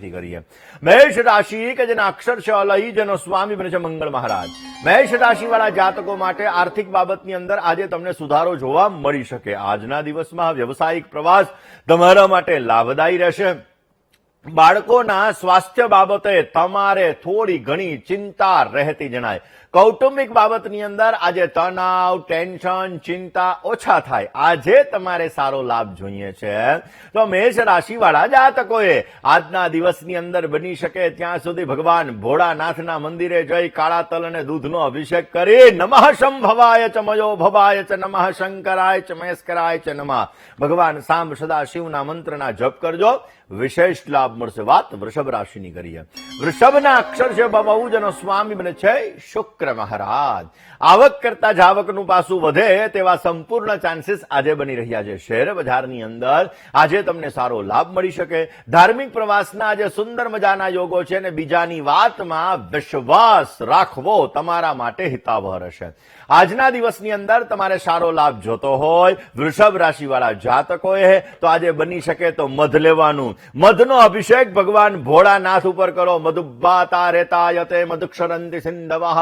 તિથિ કરીએ। મેષ રાશિ કે જેના અક્ષર છે અલઈ, જેનો સ્વામી બને છે મંગળ મહારાજ। મેષ રાશિ વાળા જાતકો માટે આર્થિક બાબતની અંદર આજે તમને સુધારો જોવા મળી શકે। આજના દિવસમાં વ્યવસાયિક પ્રવાસ તમારા માટે લાભદાયી રહેશે। બાળકોના સ્વાસ્થ્ય બાબતે તમારે થોડી ઘણી ચિંતા રહેતી જણાય। કૌટુંબિક બાબતની અંદર આજે તણાવ, ટેન્શન, ચિંતા ઓછા થાય। આજે તમારે સારો લાભ જોઈએ છે તો મેષ રાશિવાળા જાતકોએ આજના દિવસની અંદર બની શકે ત્યાં સુધી ભગવાન ભોળાનાથના મંદિરે જઈ કાળા તલ અને દૂધનો અભિષેક કરી નમઃ શંભવાય ચ મયો ભવાય ચ નમઃ શંકરાય ચ મહેશ્કરાય ચ નમઃ ભગવાન સાંબ સદા શિવના મંત્રના જપ કરજો, વિશેષ લાભ મળશે। વાત વૃષભ રાશિની કરીએ। વૃષભના અક્ષર છે બહુ, જેનો સ્વામી બને છે શુક્ર મહારાજ। આવક કરતા જાવકનું પાસું વધે તેવા સંપૂર્ણ ચાન્સીસ આજે બની રહ્યા છે। શેર બજારની અંદર આજે તમને સારો લાભ મળી શકે। ધાર્મિક પ્રવાસના આજે સુંદર મજાના યોગો છે અને બીજાની વાતમાં વિશ્વાસ રાખવો તમારા માટે હિતાવહ રહેશે। આજના દિવસની અંદર તમારે સારો લાભ જોતો હોય વૃષભ રાશિવાળા જાતકોએ તો આજે બની શકે તો મધ લેવાનું। મધનો અભિષેક ભગવાન ભોળાનાથ ઉપર કરો। મધુબ્બાતા રેતાયતે મધુક્ષરંતિ સિંધવઃ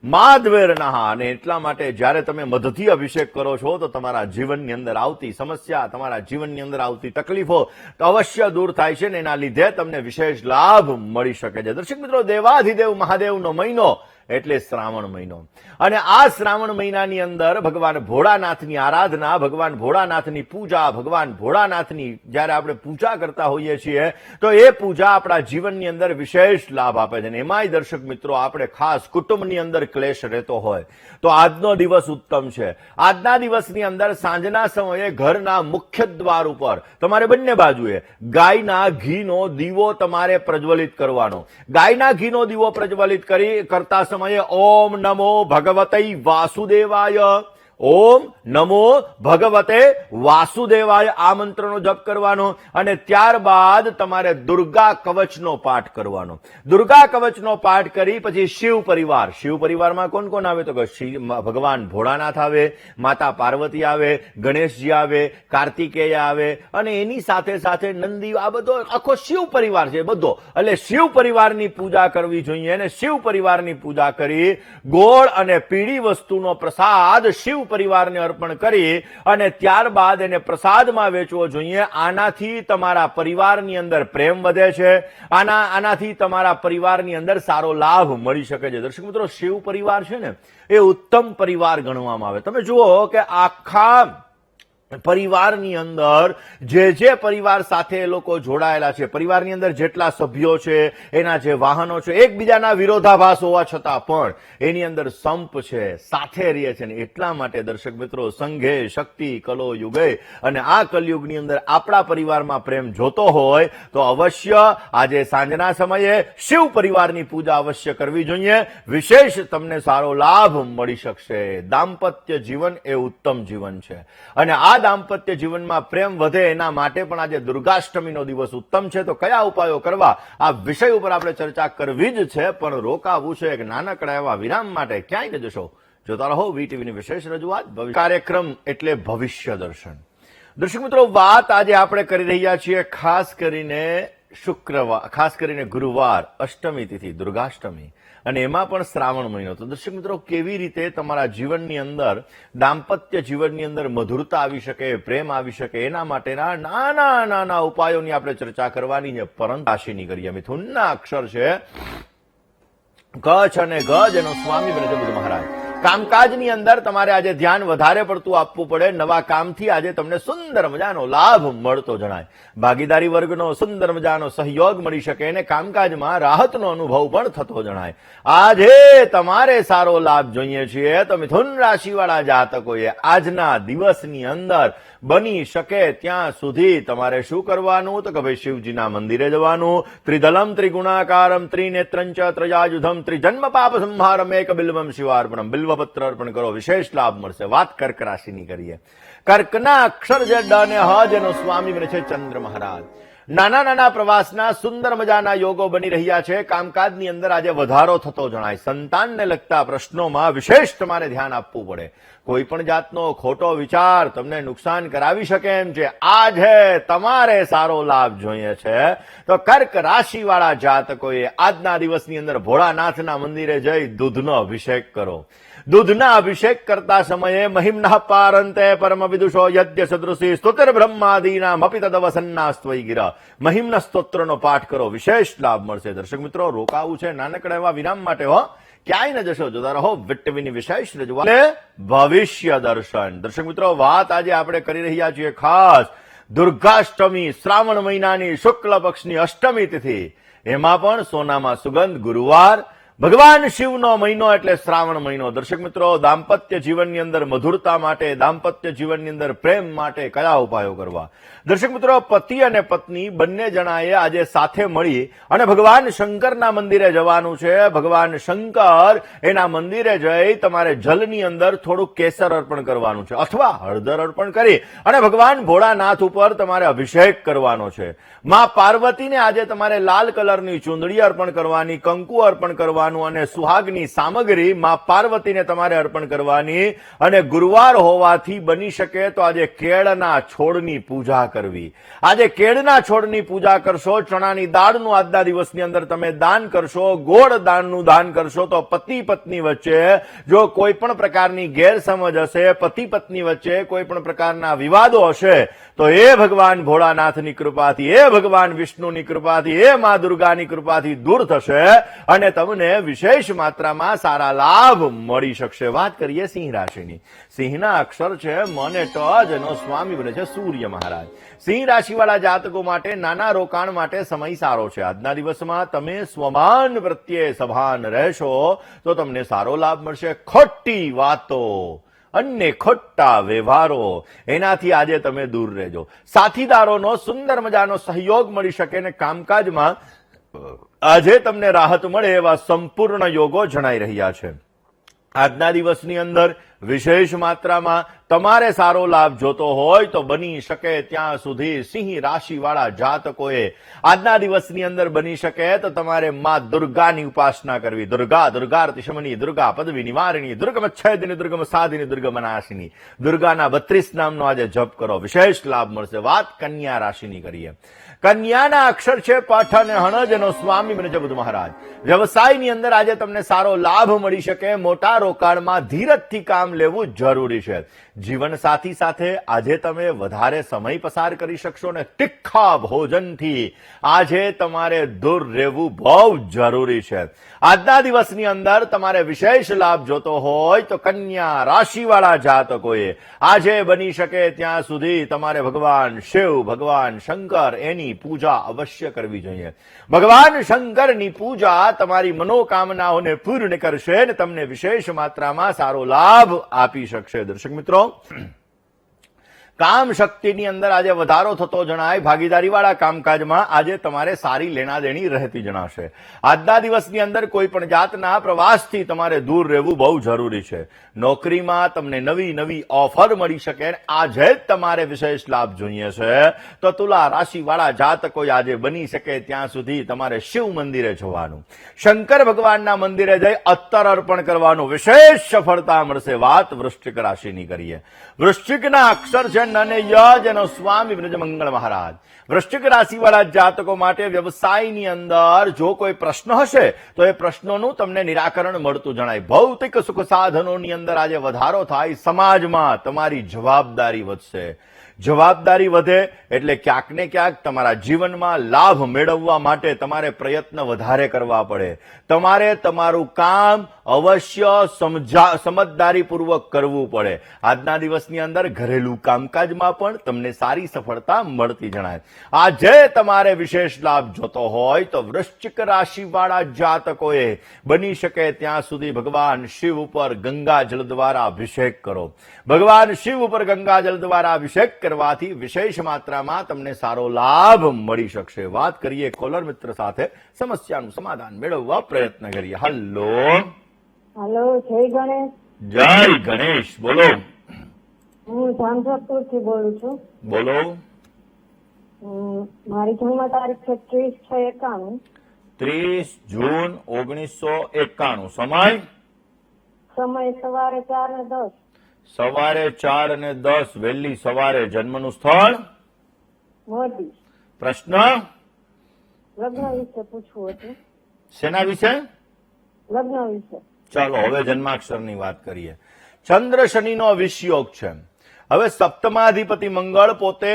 માધવેર્નઃ। અને એટલા માટે જ્યારે તમે મધથી અભિષેક કરો છો તો તમારા જીવનની અંદર આવતી સમસ્યા, તમારા જીવનની અંદર આવતી તકલીફો તો અવશ્ય દૂર થાય છે ને એના લીધે તમને વિશેષ લાભ મળી શકે છે। દર્શક મિત્રો, દેવાધિદેવ મહાદેવનો મહિનો એટલે શ્રાવણ મહિનો અને આ શ્રાવણ મહિનાની અંદર ભગવાન ભોળાનાથની આરાધના, ભગવાન ભોળાનાથની પૂજા, ભગવાન ભોળાનાથની જ્યારે આપણે પૂજા કરતા હોઈએ છીએ તો એ પૂજા આપણા જીવનની અંદર વિશેષ લાભ આપે છે। એમાંય દર્શક મિત્રો આપણે ખાસ કુટુંબની અંદર ક્લેશ રહેતો હોય તો આજનો દિવસ ઉત્તમ છે। આજના દિવસની અંદર સાંજના સમયે ઘરના મુખ્ય દ્વાર ઉપર તમારે બંને બાજુએ ગાયના ઘીનો દીવો તમારે પ્રજ્વલિત કરવાનો। ગાયના ઘીનો દીવો પ્રજ્વલિત કરતા સમયે ઓમ નમો ભગવતે વાસુદેવાય, ઓમ નમો ભગવતે વાસુદેવાય આ મંત્રનો જપ કરવાનો અને ત્યારબાદ તમારે દુર્ગા કવચનો પાઠ કરવાનો। દુર્ગા કવચનો પાઠ કરી પછી શિવ પરિવાર, શિવ પરિવારમાં કોણ કોણ આવે તો કે ભગવાન ભોળાનાથ આવે, માતા પાર્વતી આવે, ગણેશજી આવે, કાર્તિકેય આવે અને એની સાથે સાથે નંદી, આ બધો આખો શિવ પરિવાર છે બધો। એટલે શિવ પરિવારની પૂજા કરવી જોઈએ અને શિવ પરિવારની પૂજા કરી ગોળ અને પીળી વસ્તુનો પ્રસાદ શિવ પરિવારને અર્પણ કરી અને ત્યારબાદ એને પ્રસાદમાં વેચવો જોઈએ। આનાથી તમારા પરિવારની અંદર પ્રેમ વધે છે, આનાથી તમારા પરિવારની અંદર સારો લાભ મળી શકે છે। દર્શક મિત્રો, શિવ પરિવાર છે ને એ ઉત્તમ પરિવાર ગણવામાં આવે। તમે જુઓ કે આખા પરિવારની અંદર જે પરિવાર સાથે એ લોકો જોડાયેલા છે, પરિવારની અંદર જેટલા સભ્યો છે, એના જે વાહનો છે, એકબીજાના વિરોધાભાસ હોવા છતાં પણ એની અંદર સંપ છે, સાથે રહે છે ને એટલા માટે દર્શક મિત્રો સંઘે શક્તિ કલો યુગે અને આ કલયુગની અંદર આપણા પરિવારમાં પ્રેમ જોતો હોય તો અવશ્ય આજે સાંજના સમયે શિવ પરિવારની પૂજા અવશ્ય કરવી જોઈએ। વિશેષ તમને સારો લાભ મળી શકશે। દાંપત્ય જીવન એ ઉત્તમ જીવન છે અને આ દાંપત્ય જીવનમાં પ્રેમ વધે એના માટે પણ આજે દુર્ગાષ્ટમીનો દિવસ ઉત્તમ છે। તો કયા ઉપાયો કરવા આ વિષય ઉપર આપણે ચર્ચા કરવી જ છે, પણ રોકાવું છે એક નાનકડા એવા વિરામ માટે। ક્યાંય ન જશો, જોતા રહો વીટીવીની વિશેષ રજૂઆત કાર્યક્રમ એટલે ભવિષ્ય દર્શન। દર્શક મિત્રો, વાત આજે આપણે કરી રહ્યા છીએ ખાસ કરીને શુક્રવાર, ખાસ કરીને ગુરુવાર, અષ્ટમી તિથિ, દુર્ગાષ્ટમી અને એમાં પણ શ્રાવણ મહિનો। તો દર્શક મિત્રો, કેવી રીતે તમારા જીવનની અંદર દાંપત્ય જીવનની અંદર મધુરતા આવી શકે, પ્રેમ આવી શકે એના માટેના નાના નાના ઉપાયોની આપણે ચર્ચા કરવાની છે। પરંતુ રાશિની કરીએ। મિથુનના અક્ષર છે કચ્છ અને ગજ, એનો સ્વામી બને છે બુધ મહારાજ। કામકાજની અંદર તમારે આજે ધ્યાન વધારે પડતું આપવું પડે। નવા કામથી આજે તમને સુંદર મજાનો લાભ મળતો જણાય। ભાગીદારી વર્ગનો સુંદર મજાનો સહયોગ મળી શકે અને કામકાજમાં રાહતનો અનુભવ પણ થતો જણાય। આજે તમારે સારો લાભ જોઈએ છીએ તો મિથુન રાશિવાળા જાતકોએ આજના દિવસની અંદર બની શકે ત્યાં સુધી તમારે શું કરવાનું તો કે ભાઈ શિવજીના મંદિરે જવાનું। ત્રિદલમ ત્રિગુણાકારમ ત્રિનેત્રંચ ત્રયાયુધમ ત્રિજન્મ પાપ સંહારમ એક બિલ્વમ શિવાર્પણમ, બિલ્વપત્ર અર્પણ કરો, વિશેષ લાભ મળશે। વાત કર્ક રાશિની કરીએ। કર્કના અક્ષર જે ડ અને હ, જેનો સ્વામી બને છે ચંદ્ર મહારાજ। નાના નાના પ્રવાસના સુંદર મજાના યોગો બની રહ્યા છે. કામકાજની અંદર આજે વધારો થતો જણાય. સંતાનને લગતા પ્રશ્નોમાં વિશેષ તમારે ધ્યાન આપવું પડે. કોઈ પણ જાતનો ખોટો વિચાર તમને નુકસાન કરાવી શકે એમ છે. આજે તમારે સારો લાભ જોઈએ છે તો કર્ક રાશિવાળા જાતકોએ આજના દિવસની અંદર ભોળાનાથના મંદિરે જઈ દૂધનો અભિષેક કરો. દૂધના અભિષેક કરતા સમયે મહિમ્નઃ પારંતે પરમ વિદુષો યજ્ઞ સદૃશી સ્તુતિર બ્રહ્માદીના મપિ તદવસન્નાસ્ત્વૈ ગિરા. મહિમ્ન સ્તોત્રનો પાઠ કરો, વિશેષ લાભ મળશે. દર્શક મિત્રો, રોકાવું છે નાનકડા એવા વિરામ માટે હો, ક્યાંય ન જશો, જોતા રહો વિટવીની વિશેષ રજૂઆત ભવિષ્ય દર્શન. દર્શક મિત્રો, વાત આજે આપણે કરી રહ્યા છીએ ખાસ દુર્ગાષ્ટમી, શ્રાવણ મહિનાની શુક્લ પક્ષની અષ્ટમી તિથિ, એમાં પણ સોનામાં સુગંધ ગુરુવાર, ભગવાન શિવનો મહિનો એટલે શ્રાવણ મહિનો. દર્શક મિત્રો, દાંપત્ય જીવનની અંદર મધુરતા માટે, દાંપત્ય જીવનની અંદર પ્રેમ માટે કયા ઉપાયો કરવા? દર્શક મિત્રો, પતિ અને પત્ની બંને જણાએ આજે સાથે મળી અને ભગવાન શંકરના મંદિરે જવાનું છે. ભગવાન શંકર એના મંદિરે જઈ તમારે જલની અંદર થોડું કેસર અર્પણ કરવાનું છે અથવા હળદર અર્પણ કરી અને ભગવાન ભોળાનાથ ઉપર તમારે અભિષેક કરવાનો છે. માં પાર્વતીને આજે તમારે લાલ કલરની ચૂંદડી અર્પણ કરવાની, કંકુ અર્પણ કરવાનું અને સુહાગની સામગ્રી માં પાર્વતીને તમારે અર્પણ કરવાની. અને ગુરુવાર હોવાથી બની શકે તો આજે કેળના છોડની પૂજા કરવી. આજે કેળના છોડની પૂજા કરશો, ચણાની દાળનું આજના દિવસની અંદર તમે દાન કરશો, ગોળ દાનનું દાન કરશો તો પતિ પત્ની વચ્ચે જો કોઈ પણ પ્રકારની ગેરસમજ હશે, પતિ પત્ની વચ્ચે કોઈ પણ પ્રકારના વિવાદો હશે તો એ ભગવાન ભોળાનાથની કૃપાથી, એ ભગવાન વિષ્ણુની કૃપાથી, એ મા દુર્ગાની કૃપાથી દૂર થશે અને તમને વિશેષ માત્રામાં સારા લાભ મળી શકશે. વાત કરીએ સિંહ રાશિની. સિંહના અક્ષર છે મ અને ટ, જેનો સ્વામી બને છે સૂર્ય મહારાજ. સિંહ રાશિવાળા જાતકો માટે નાના રોકાણ માટે સમય સારો છે. આજના દિવસમાં તમે સ્વમાન પ્રત્યે સભાન રહેશો તો તમને સારો લાભ મળશે. ખોટી વાતો અને ખોટા વ્યવહારો એનાથી આજે તમે દૂર રહેજો. સાથીદારોનો સુંદર મજાનો સહયોગ મળી શકે અને કામકાજમાં આજે તમને રાહત મળે એવા સંપૂર્ણ યોગો જણાઈ રહ્યા છે. આજના દિવસની અંદર વિશેષ માત્રામાં તમારે સારો લાભ જોતો હોય તો બની શકે ત્યાં સુધી સિંહ રાશિવાળા જાતકોએ આજના દિવસની અંદર બની શકે તો તમારે માં દુર્ગાની ઉપાસના કરવી. દુર્ગા, દુર્ગાર્તિશમની, દુર્ગા પદવી નિવારિણી, દુર્ગમચ્છેદિની, દુર્ગમસાધિની, દુર્ગમનાશિની, દુર્ગાના 32 નામનો આજે જપ કરો, વિશેષ લાભ મળશે. વાત કન્યા રાશિની કરીએ. કન્યાના અક્ષર છે પઠ અને હણ, જેનો સ્વામી બને છે બુધ મહારાજ. વ્યવસાયની અંદર આજે તમને સારો લાભ મળી શકે. મોટા રોકાણમાં ધીરજથી કામ લેવું જરૂરી છે. જીવન સાથી સાથે આજે તમે વધારે સમય પસાર કરી શકશો ને તીખા ભોજનથી આજે તમારે દૂર રહેવું બહુ જરૂરી છે. આજના દિવસની અંદર તમારે વિશેષ લાભ જોતો હોય તો કન્યા રાશિવાળા જાતકોએ આજે બની શકે ત્યાં સુધી તમારે ભગવાન શિવ, ભગવાન શંકર એની પૂજા અવશ્ય કરવી જોઈએ. ભગવાન શંકરની પૂજા તમારી મનોકામનાઓને પૂર્ણ કરશે અને તમને વિશેષ માત્રામાં સારો લાભ આપી શકશે. દર્શક મિત્રો, કામ શક્તિની અંદર આજે વધારો થતો જણાય. ભાગીદારીવાળા કામકાજમાં આજે તમારે સારી લેણાદેણી રહેતી જણાશે. આજના દિવસની અંદર કોઈ પણ જાતના પ્રવાસથી તમારે દૂર રહેવું બહુ જરૂરી છે. નોકરીમાં તમને નવી નવી ઓફર મળી શકે. આજે જ તમારે વિશેષ લાભ જોઈએ છે તો તુલા રાશિવાળા જાતકો આજે બની શકે ત્યાં સુધી તમારે શિવ મંદિરે જવાનું, શંકર ભગવાનના મંદિરે જઈ અત્તર અર્પણ કરવાનું, વિશેષ સફળતા મળશે. વાત વૃશ્ચિક રાશિની કરીએ. વૃશ્ચિકના અક્ષર છે અને ય, જેનો સ્વામી બ્રજ મંગળ મહારાજ. વૃશ્ચિક રાશિવાળા જાતકો માટે વ્યવસાયની અંદર જો કોઈ પ્રશ્ન હશે તો એ પ્રશ્નોનું તમને નિરાકરણ મળતું જણાય. ભૌતિક સુખ સાધનોની અંદર આજે વધારો થાય. સમાજમાં તમારી જવાબદારી વધશે. જવાબદારી વધે એટલે ક્યાંક ને ક્યાંક તમારા જીવનમાં લાભ મેળવવા માટે તમારે પ્રયત્ન વધારે કરવા પડે. તમારે તમારું કામ અવશ્ય સમજદારીપૂર્વક કરવું પડે. આજના દિવસની અંદર ઘરેલું કામકાજમાં પણ તમને સારી સફળતા મળતી જણાય. આજે તમારે વિશેષ લાભ જોતો હોય તો વૃશ્ચિક રાશિવાળા જાતકોએ બની શકે ત્યાં સુધી ભગવાન શિવ ઉપર ગંગાજળ દ્વારા અભિષેક કરો. ભગવાન શિવ ઉપર ગંગાજળ દ્વારા અભિષેક કરવાથી વિશેષ માત્રામાં તમને સારો લાભ મળી શકશે. વાત કરીએ કોલર મિત્ર સાથે, સમસ્યાનું સમાધાન મેળવવા પ્રયત્ન કરીએ. હલો હેલો, જય ગણેશ. જય ગણેશ. બોલો. હું જામજોધપુર થી બોલું છું. બોલો. મારી જન્મ તારીખ છે 30/6/91. 30 જૂન 1991. સમય સમય સવારે 4:10. સવારે 4:10 વહેલી સવારે. જન્મનું સ્થળ મોરબી. પ્રશ્ન લગ્ન વિશે પૂછવું હતું. શેના વિશે? લગ્ન વિશે. ચાલો હવે જન્માક્ષરની વાત કરીએ. ચંદ્ર શનિનો વિષયોગ છે. હવે સપ્તમાધિપતિ મંગળ પોતે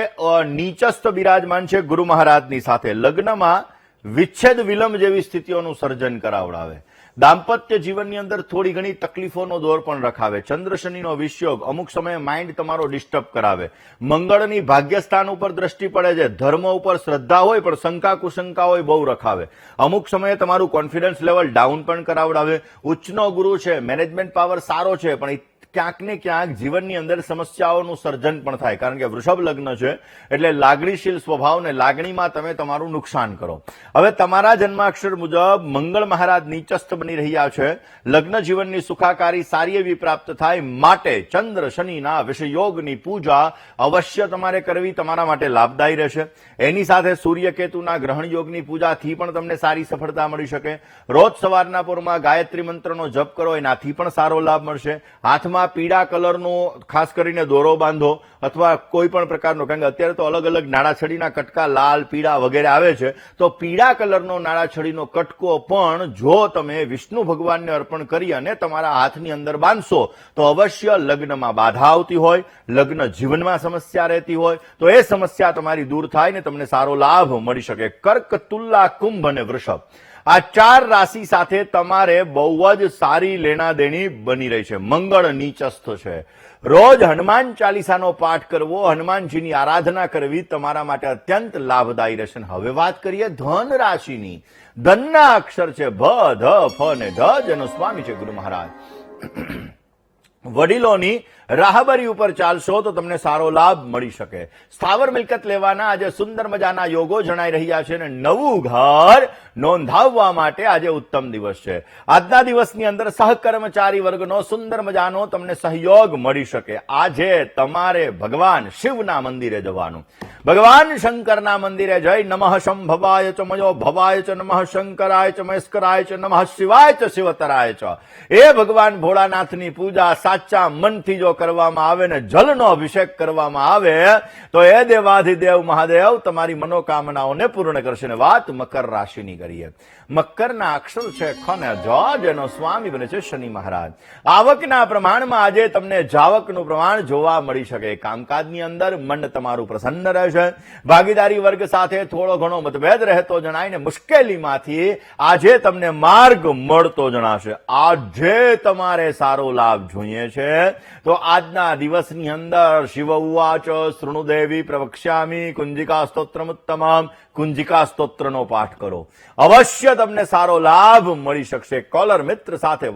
નીચસ્થ બિરાજમાન છે ગુરુ મહારાજની સાથે. લગ્નમાં વિચ્છેદ વિલંબ જેવી સ્થિતિઓનું સર્જન કરાવડાવે. દાંપત્ય જીવનની અંદર થોડી ઘણી તકલીફોનો દોર પણ રખાવે. ચંદ્ર શનિનો વિષયોગ અમુક સમયે માઇન્ડ તમારો ડિસ્ટર્બ કરાવે. મંગળની ભાગ્યસ્થાન ઉપર દ્રષ્ટિ પડે છે. ધર્મ ઉપર શ્રદ્ધા હોય પણ શંકા કુશંકા હોય બહુ રખાવે. અમુક સમયે તમારું કોન્ફિડન્સ લેવલ ડાઉન પણ કરાવડાવે. ઉચ્ચનો ગુરુ છે, મેનેજમેન્ટ પાવર સારો છે, પણ ક્યાંક ને ક્યાંક જીવનની અંદર સમસ્યાઓનું સર્જન પણ થાય. કારણ કે વૃષભ લગ્ન છે એટલે લાગણીશીલ સ્વભાવને લાગણીમાં તમે તમારું નુકસાન કરો. હવે તમારા જન્માક્ષર મુજબ મંગળ મહારાજ નીચસ્થ બની રહ્યા છે. લગ્ન જીવનની સુખાકારી સારી એવી પ્રાપ્ત થાય માટે ચંદ્ર શનિના વિષયોગની પૂજા અવશ્ય તમારે કરવી તમારા માટે લાભદાયી રહેશે. એની સાથે સૂર્યકેતુના ગ્રહણ યોગની પૂજાથી પણ તમને સારી સફળતા મળી શકે. રોજ સવારના પોરમાં ગાયત્રી મંત્રનો જપ કરો, એનાથી પણ સારો લાભ મળશે. હાથમાં પીળા કલરનો ખાસ કરીને દોરો બાંધો અથવા કોઈ પણ પ્રકારનો, કારણ કે અત્યારે તો અલગ અલગ નાળાછડીના કટકા લાલ પીળા વગેરે આવે છે, તો પીળા કલરનો નાળાછડીનો કટકો પણ જો તમે વિષ્ણુ ભગવાનને અર્પણ કરી અને તમારા હાથની અંદર બાંધશો તો અવશ્ય લગ્નમાં બાધા આવતી હોય, લગ્ન જીવનમાં સમસ્યા રહેતી હોય તો એ સમસ્યા તમારી દૂર થાય ને તમને સારો લાભ મળી શકે. કર્ક, તુલા, કુંભ અને વૃષભ આ 4 રાશિ સાથે તમારે બહુ જ સારી લેણા દેણી બની રહી છે. મંગળ નીચસ્થ છે. રોજ હનુમાન ચાલીસાનો પાઠ કરવો, હનુમાનજીની આરાધના કરવી તમારા માટે અત્યંત લાભદાયી રહેશે. હવે વાત કરીએ ધન રાશિની. ધનના અક્ષર છે ભ, ધ, ફ અને ધ. જેનો સ્વામી છે ગુરુ મહારાજ. વડીલોની રાહબરી ઉપર ચાલશો તો તમને સારો લાભ મળી શકે. સ્થાવર મિલકત લેવાના આજે સુંદર મજાના યોગો જણાઈ રહ્યા છે અને નવું ઘર નોંધાવવા માટે આજે ઉત્તમ દિવસ છે. આજના દિવસની અંદર સહકર્મચારી વર્ગનો સુંદર મજાનો તમને સહયોગ મળી શકે. આજે તમારે ભગવાન શિવના મંદિરે જવાનું. ભગવાન શંકરના મંદિરે જઈ નમઃ શંભવાય ચ મયો ભવાય ચ નમઃ શંકરાય ચ મહેશ્કરાય ચ નમઃ શિવાય ચ શિવતરાય ચ. એ ભગવાન ભોળાનાથની પૂજા સાચા મનથી જો કરવામાં આવે ને જલનો અભિષેક કરવામાં આવે તો એ દેવાધિદેવ મહાદેવ તમારી મનોકામનાઓને પૂર્ણ કરશે. ને વાત મકર રાશિની કરીએ. મકરના અક્ષર છે ખ ને જ. જેનો સ્વામી બને છે શનિ મહારાજ. આવકના પ્રમાણમાં આજે તમને જાવકનું પ્રમાણ જોવા મળી શકે. કામકાજની અંદર મન તમારું પ્રસન્ન રહેશે. ભાગીદારી વર્ગ સાથે થોડો ઘણો મતભેદ રહેતો જણાય ને મુશ્કેલીમાંથી આજે તમને માર્ગ મળતો જણાશે. આજે તમારે સારો લાભ જોઈએ છે તો આજના દિવસની અંદર શિવ ઉવાચ શૃણુદેવી પ્રવક્ષ્યામિ કુંજિકા સ્તોત્રમ ઉત્તમમ. કુંજિકા સ્તોત્રનો પાઠ કરો, અવશ્ય તમને સારો લાભ મળી શકશે. કોલર મિત્ર સાથે